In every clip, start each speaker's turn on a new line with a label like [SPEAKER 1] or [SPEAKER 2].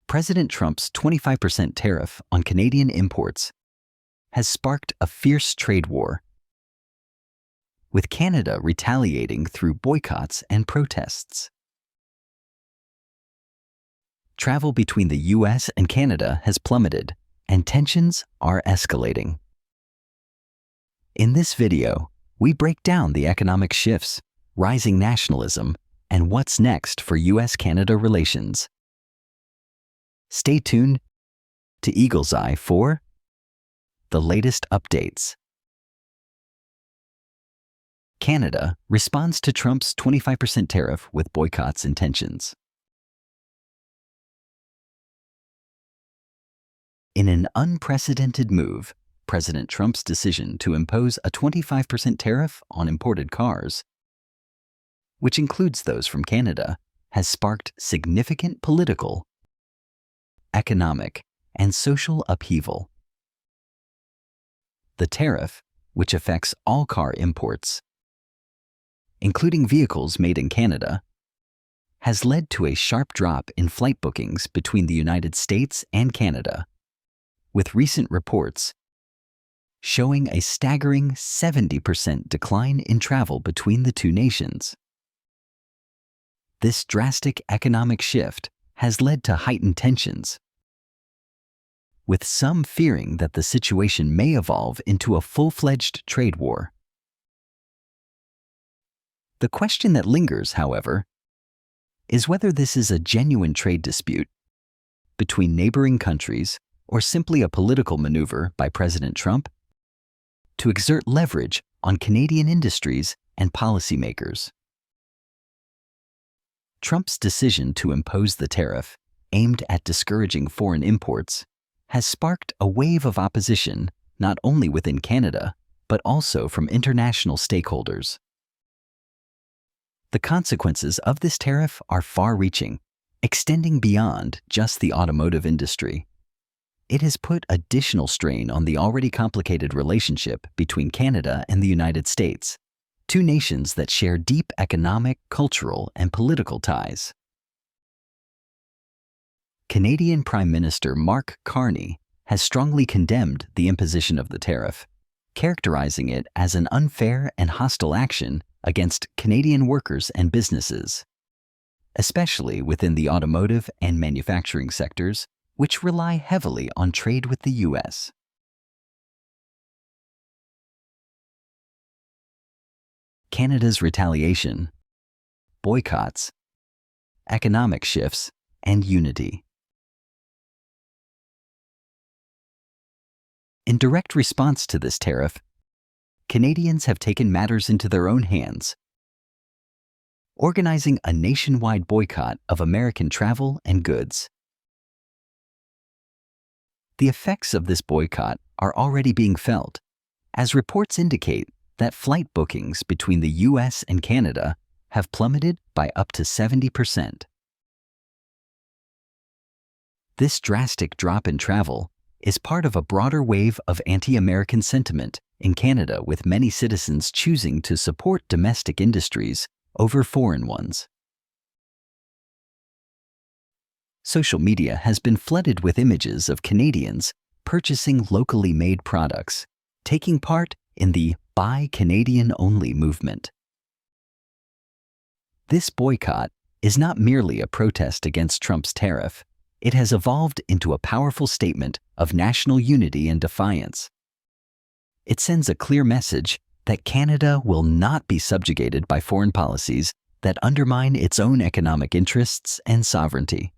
[SPEAKER 1] President Trump's 25% tariff on Canadian imports has sparked a fierce trade war, with Canada retaliating through boycotts and protests. Travel between the US and Canada has plummeted, and tensions are escalating. In this video, we break down the economic shifts, rising nationalism, and what's next for US-Canada relations. Stay tuned to Eagle's Eye for the latest updates. Canada responds to Trump's 25% tariff with boycotts and tensions. In an unprecedented move, President Trump's decision to impose a 25% tariff on imported cars, which includes those from Canada, has sparked significant political, economic, and social upheaval. The tariff, which affects all car imports, including vehicles made in Canada, has led to a sharp drop in flight bookings between the United States and Canada, with recent reports showing a staggering 70% decline in travel between the two nations. This drastic economic shift has led to heightened tensions, with some fearing that the situation may evolve into a full-fledged trade war. The question that lingers, however, is whether this is a genuine trade dispute between neighboring countries or simply a political maneuver by President Trump to exert leverage on Canadian industries and policymakers. Trump's decision to impose the tariff, aimed at discouraging foreign imports, has sparked a wave of opposition not only within Canada, but also from international stakeholders. The consequences of this tariff are far-reaching, extending beyond just the automotive industry. It has put additional strain on the already complicated relationship between Canada and the United States, two nations that share deep economic, cultural, and political ties. Canadian Prime Minister Mark Carney has strongly condemned the imposition of the tariff, characterizing it as an unfair and hostile action against Canadian workers and businesses, especially within the automotive and manufacturing sectors, which rely heavily on trade with the US. Canada's retaliation, boycotts, economic shifts, and unity. In direct response to this tariff, Canadians have taken matters into their own hands, organizing a nationwide boycott of American travel and goods. The effects of this boycott are already being felt, as reports indicate that flight bookings between the US and Canada have plummeted by up to 70%. This drastic drop in travel is part of a broader wave of anti-American sentiment in Canada, with many citizens choosing to support domestic industries over foreign ones. Social media has been flooded with images of Canadians purchasing locally made products, taking part in the Buy Canadian Only movement. This boycott is not merely a protest against Trump's tariff. It has evolved into a powerful statement of national unity and defiance. It sends a clear message that Canada will not be subjugated by foreign policies that undermine its own economic interests and sovereignty.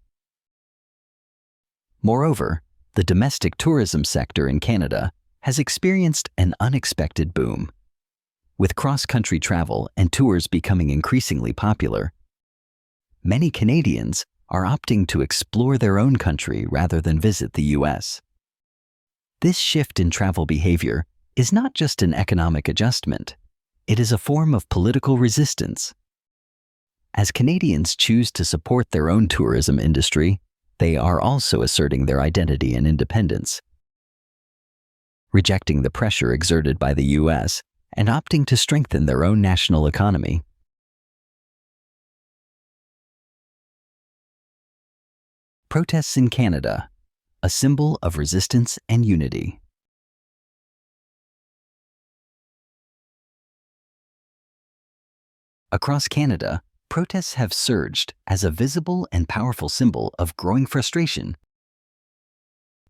[SPEAKER 1] Moreover, the domestic tourism sector in Canada has experienced an unexpected boom. With cross-country travel and tours becoming increasingly popular, many Canadians are opting to explore their own country rather than visit the US. This shift in travel behavior is not just an economic adjustment, it is a form of political resistance. As Canadians choose to support their own tourism industry, they are also asserting their identity and independence, rejecting the pressure exerted by the US and opting to strengthen their own national economy. Protests in Canada, a symbol of resistance and unity. Across Canada, protests have surged as a visible and powerful symbol of growing frustration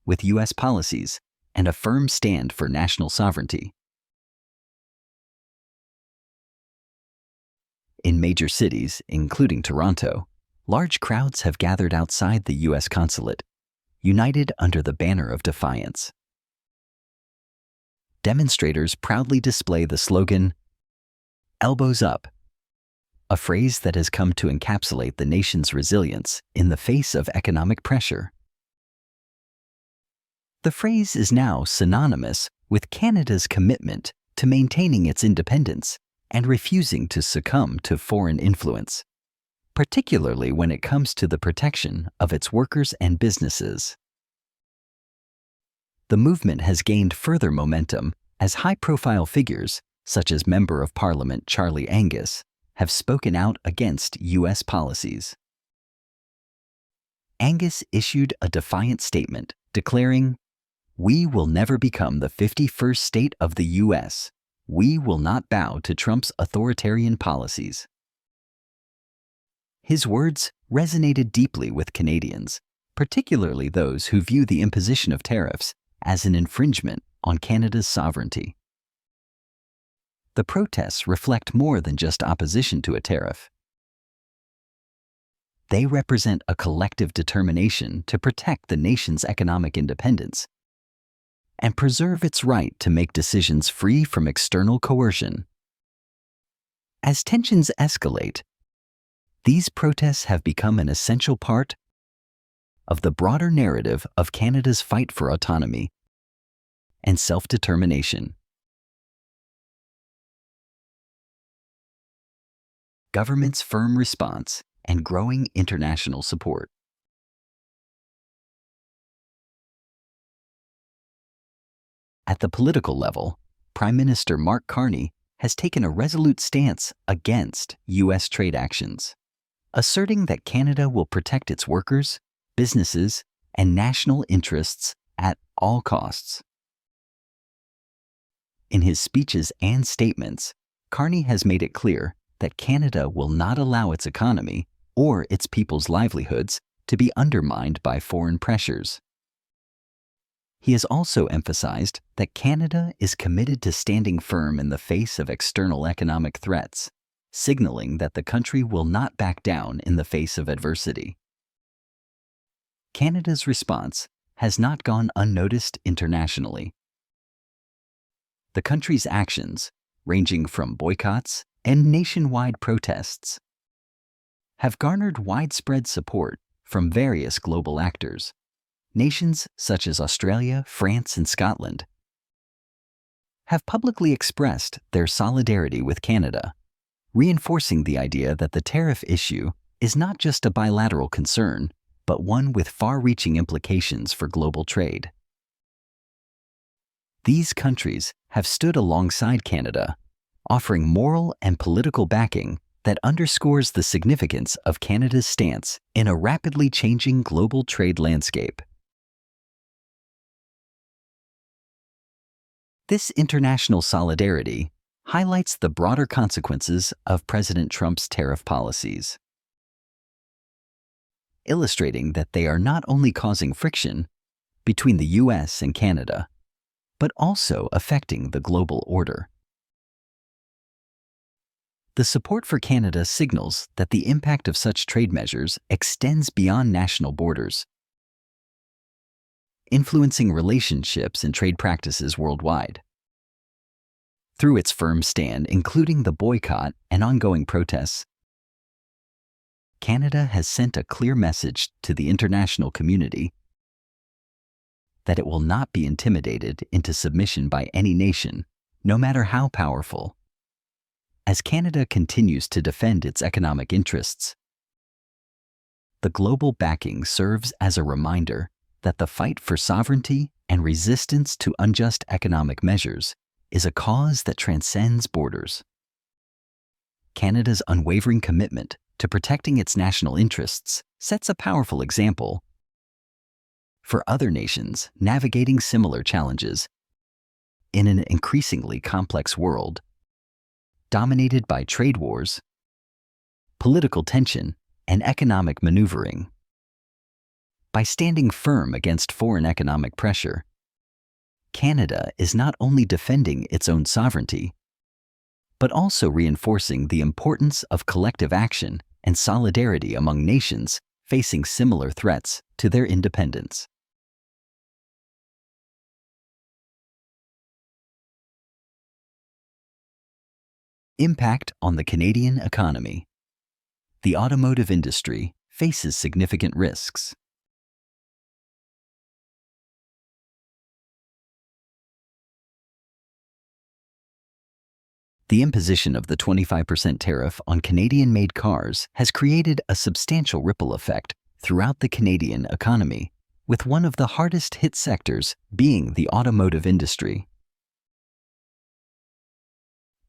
[SPEAKER 1] with U.S. policies and a firm stand for national sovereignty. In major cities, including Toronto, large crowds have gathered outside the U.S. consulate, united under the banner of defiance. Demonstrators proudly display the slogan, "Elbows up," a phrase that has come to encapsulate the nation's resilience in the face of economic pressure. The phrase is now synonymous with Canada's commitment to maintaining its independence and refusing to succumb to foreign influence, particularly when it comes to the protection of its workers and businesses. The movement has gained further momentum as high-profile figures, such as Member of Parliament Charlie Angus, have spoken out against U.S. policies. Angus issued a defiant statement declaring, "We will never become the 51st state of the U.S. We will not bow to Trump's authoritarian policies." His words resonated deeply with Canadians, particularly those who view the imposition of tariffs as an infringement on Canada's sovereignty. The protests reflect more than just opposition to a tariff. They represent a collective determination to protect the nation's economic independence and preserve its right to make decisions free from external coercion. As tensions escalate, these protests have become an essential part of the broader narrative of Canada's fight for autonomy and self-determination. Government's firm response and growing international support. At the political level, Prime Minister Mark Carney has taken a resolute stance against U.S. trade actions, asserting that Canada will protect its workers, businesses, and national interests at all costs. In his speeches and statements, Carney has made it clear that Canada will not allow its economy or its people's livelihoods to be undermined by foreign pressures. He has also emphasized that Canada is committed to standing firm in the face of external economic threats, signaling that the country will not back down in the face of adversity. Canada's response has not gone unnoticed internationally. The country's actions, ranging from boycotts and nationwide protests, have garnered widespread support from various global actors. Nations such as Australia, France, and Scotland have publicly expressed their solidarity with Canada, reinforcing the idea that the tariff issue is not just a bilateral concern, but one with far-reaching implications for global trade. These countries have stood alongside Canada, offering moral and political backing that underscores the significance of Canada's stance in a rapidly changing global trade landscape. This international solidarity highlights the broader consequences of President Trump's tariff policies, illustrating that they are not only causing friction between the U.S. and Canada, but also affecting the global order. The support for Canada signals that the impact of such trade measures extends beyond national borders, influencing relationships and trade practices worldwide. Through its firm stand, including the boycott and ongoing protests, Canada has sent a clear message to the international community that it will not be intimidated into submission by any nation, no matter how powerful. As Canada continues to defend its economic interests, the global backing serves as a reminder that the fight for sovereignty and resistance to unjust economic measures is a cause that transcends borders. Canada's unwavering commitment to protecting its national interests sets a powerful example for other nations navigating similar challenges in an increasingly complex world dominated by trade wars, political tension, and economic maneuvering. By standing firm against foreign economic pressure, Canada is not only defending its own sovereignty, but also reinforcing the importance of collective action and solidarity among nations facing similar threats to their independence. Impact on the Canadian economy. The automotive industry faces significant risks. The imposition of the 25% tariff on Canadian-made cars has created a substantial ripple effect throughout the Canadian economy, with one of the hardest hit sectors being the automotive industry.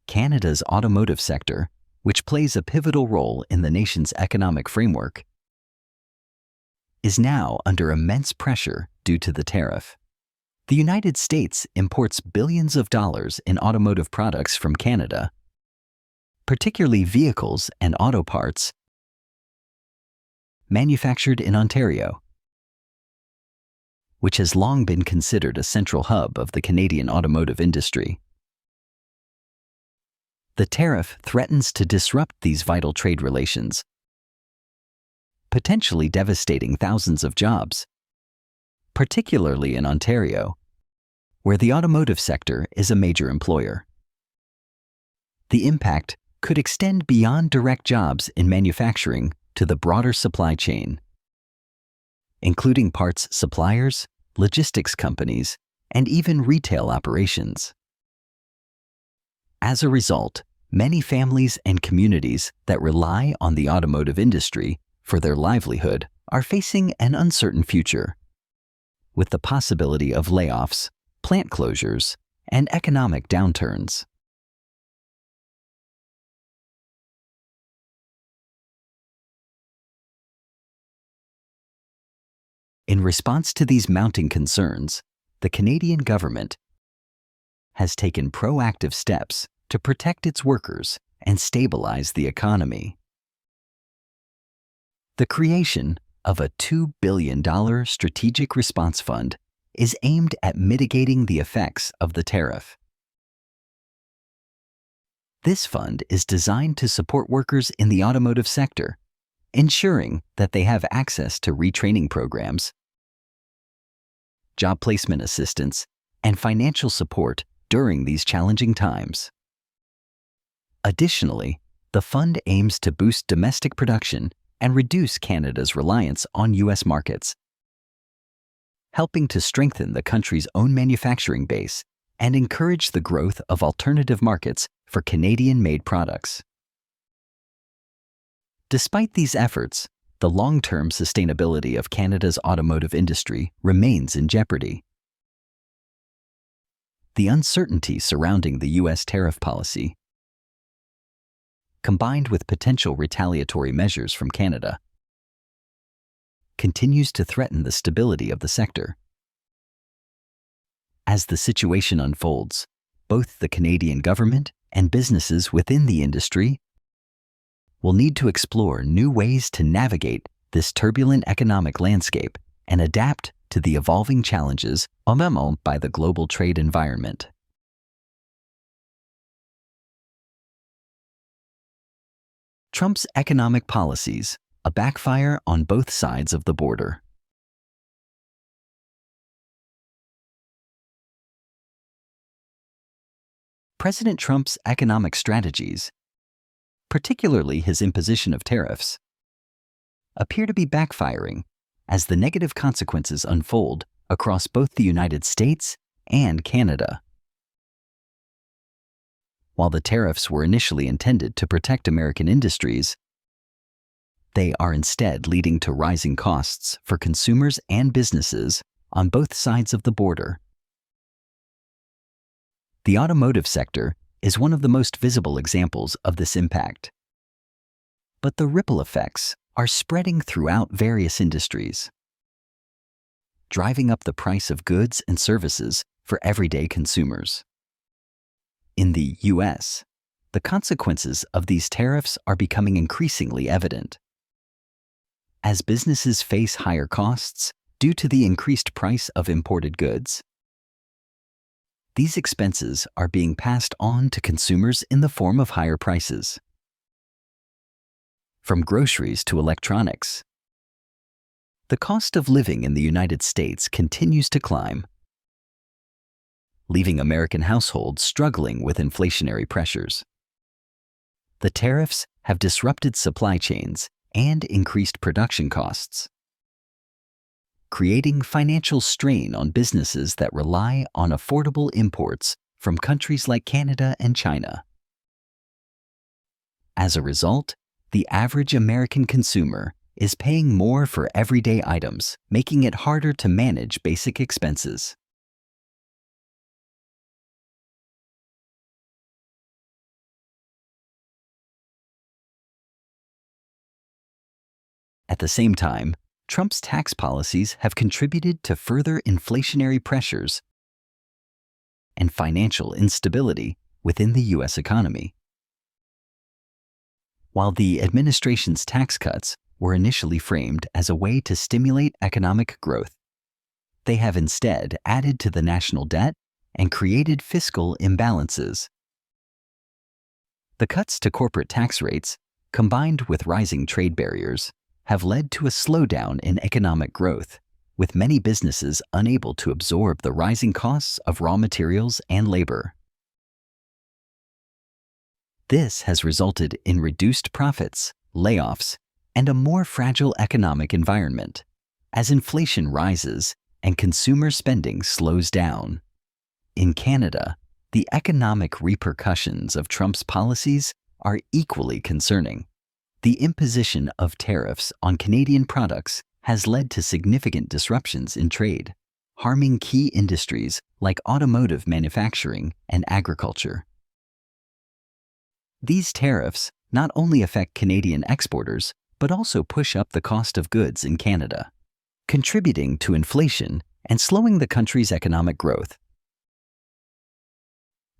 [SPEAKER 1] Canada's automotive sector, which plays a pivotal role in the nation's economic framework, is now under immense pressure due to the tariff. The United States imports billions of dollars in automotive products from Canada, particularly vehicles and auto parts manufactured in Ontario, which has long been considered a central hub of the Canadian automotive industry. The tariff threatens to disrupt these vital trade relations, potentially devastating thousands of jobs, particularly in Ontario, where the automotive sector is a major employer. The impact could extend beyond direct jobs in manufacturing to the broader supply chain, including parts suppliers, logistics companies, and even retail operations. As a result, many families and communities that rely on the automotive industry for their livelihood are facing an uncertain future, with the possibility of layoffs, plant closures, and economic downturns. In response to these mounting concerns, the Canadian government has taken proactive steps to protect its workers and stabilize the economy. The creation of a $2 billion strategic response fund is aimed at mitigating the effects of the tariff. This fund is designed to support workers in the automotive sector, ensuring that they have access to retraining programs, job placement assistance, and financial support during these challenging times. Additionally, the fund aims to boost domestic production and reduce Canada's reliance on U.S. markets, helping to strengthen the country's own manufacturing base and encourage the growth of alternative markets for Canadian-made products. Despite these efforts, the long-term sustainability of Canada's automotive industry remains in jeopardy. The uncertainty surrounding the U.S. tariff policy, combined with potential retaliatory measures from Canada, continues to threaten the stability of the sector. As the situation unfolds, both the Canadian government and businesses within the industry will need to explore new ways to navigate this turbulent economic landscape and adapt to the evolving challenges by the global trade environment. Trump's economic policies, a backfire on both sides of the border. President Trump's economic strategies, particularly his imposition of tariffs, appear to be backfiring as the negative consequences unfold across both the United States and Canada. While the tariffs were initially intended to protect American industries, they are instead leading to rising costs for consumers and businesses on both sides of the border. The automotive sector is one of the most visible examples of this impact. But the ripple effects are spreading throughout various industries. driving up the price of goods and services for everyday consumers. In the U.S., the consequences of these tariffs are becoming increasingly evident. As businesses face higher costs due to the increased price of imported goods, these expenses are being passed on to consumers in the form of higher prices. From groceries to electronics, the cost of living in the United States continues to climb, leaving American households struggling with inflationary pressures. The tariffs have disrupted supply chains and increased production costs, creating financial strain on businesses that rely on affordable imports from countries like Canada and China. As a result, the average American consumer is paying more for everyday items, making it harder to manage basic expenses. At the same time, Trump's tax policies have contributed to further inflationary pressures and financial instability within the U.S. economy. While the administration's tax cuts were initially framed as a way to stimulate economic growth, they have instead added to the national debt and created fiscal imbalances. The cuts to corporate tax rates, combined with rising trade barriers, have led to a slowdown in economic growth, with many businesses unable to absorb the rising costs of raw materials and labor. This has resulted in reduced profits, layoffs, and a more fragile economic environment as inflation rises and consumer spending slows down. In Canada, the economic repercussions of Trump's policies are equally concerning. The imposition of tariffs on Canadian products has led to significant disruptions in trade, harming key industries like automotive manufacturing and agriculture. These tariffs not only affect Canadian exporters, but also push up the cost of goods in Canada, contributing to inflation and slowing the country's economic growth.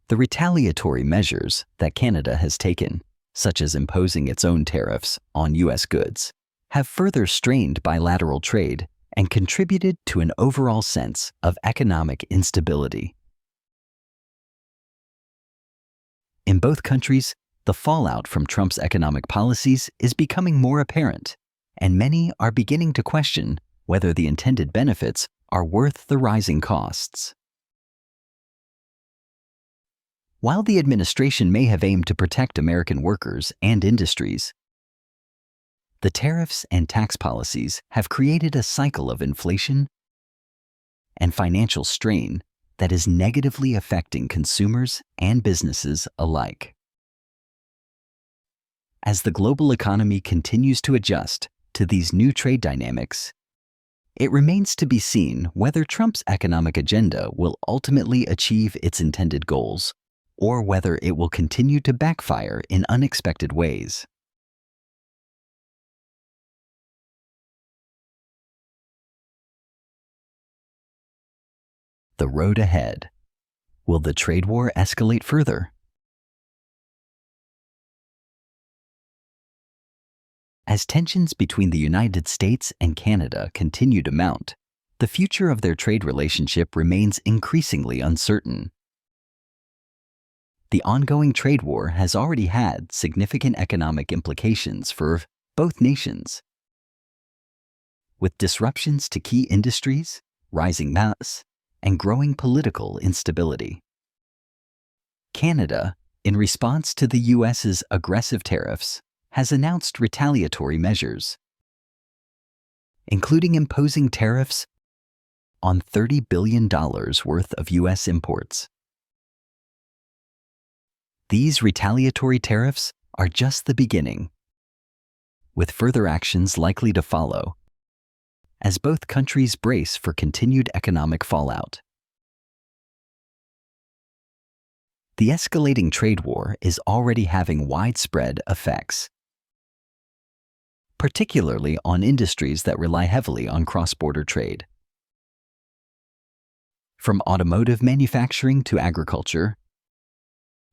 [SPEAKER 1] The retaliatory measures that Canada has taken, such as imposing its own tariffs on U.S. goods, have further strained bilateral trade and contributed to an overall sense of economic instability. In both countries, the fallout from Trump's economic policies is becoming more apparent, and many are beginning to question whether the intended benefits are worth the rising costs. While the administration may have aimed to protect American workers and industries, the tariffs and tax policies have created a cycle of inflation and financial strain that is negatively affecting consumers and businesses alike. As the global economy continues to adjust to these new trade dynamics, it remains to be seen whether Trump's economic agenda will ultimately achieve its intended goals, or whether it will continue to backfire in unexpected ways. The road ahead. Will the trade war escalate further? As tensions between the United States and Canada continue to mount, the future of their trade relationship remains increasingly uncertain. The ongoing trade war has already had significant economic implications for both nations, with disruptions to key industries, rising costs, and growing political instability. Canada, in response to the U.S.'s aggressive tariffs, has announced retaliatory measures, including imposing tariffs on $30 billion worth of U.S. imports. These retaliatory tariffs are just the beginning, with further actions likely to follow, as both countries brace for continued economic fallout. The escalating trade war is already having widespread effects, particularly on industries that rely heavily on cross-border trade. From automotive manufacturing to agriculture,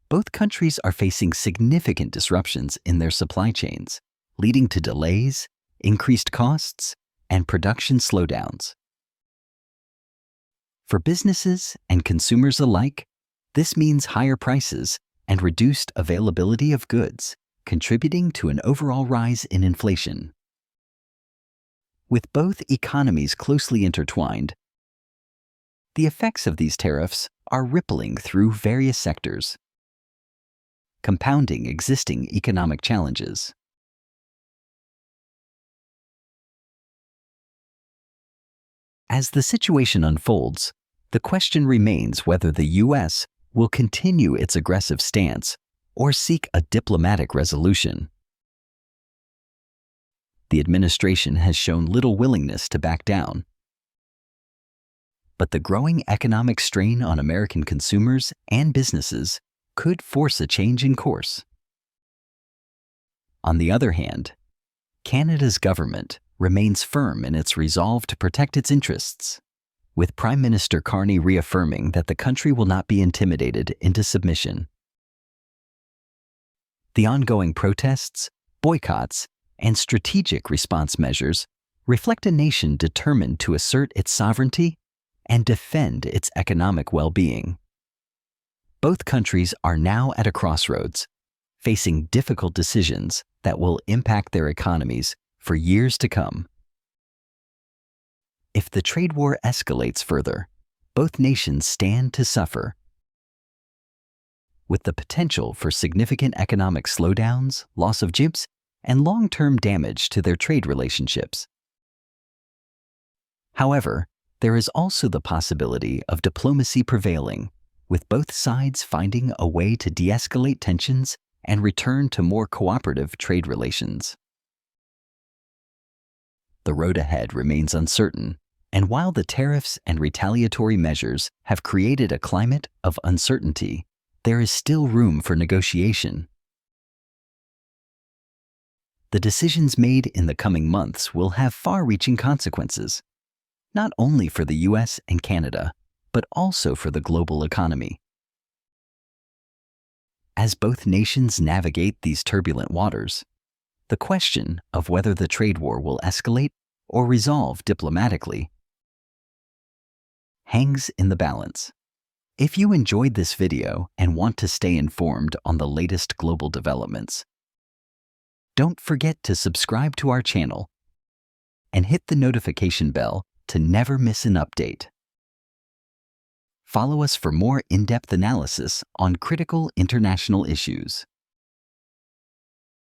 [SPEAKER 1] both countries are facing significant disruptions in their supply chains, leading to delays, increased costs, and production slowdowns. For businesses and consumers alike, this means higher prices and reduced availability of goods, contributing to an overall rise in inflation. With both economies closely intertwined, the effects of these tariffs are rippling through various sectors, compounding existing economic challenges. As the situation unfolds, the question remains whether the U.S. will continue its aggressive stance or seek a diplomatic resolution. The administration has shown little willingness to back down, but the growing economic strain on American consumers and businesses could force a change in course. On the other hand, Canada's government remains firm in its resolve to protect its interests, with Prime Minister Carney reaffirming that the country will not be intimidated into submission. The ongoing protests, boycotts, and strategic response measures reflect a nation determined to assert its sovereignty and defend its economic well-being. Both countries are now at a crossroads, facing difficult decisions that will impact their economies for years to come. If the trade war escalates further, both nations stand to suffer, with the potential for significant economic slowdowns, loss of jobs, and long-term damage to their trade relationships. However, there is also the possibility of diplomacy prevailing, with both sides finding a way to de-escalate tensions and return to more cooperative trade relations. The road ahead remains uncertain, and while the tariffs and retaliatory measures have created a climate of uncertainty, there is still room for negotiation. The decisions made in the coming months will have far-reaching consequences, not only for the U.S. and Canada, but also for the global economy. As both nations navigate these turbulent waters, the question of whether the trade war will escalate or resolve diplomatically hangs in the balance. If you enjoyed this video and want to stay informed on the latest global developments, don't forget to subscribe to our channel and hit the notification bell to never miss an update. Follow us for more in-depth analysis on critical international issues.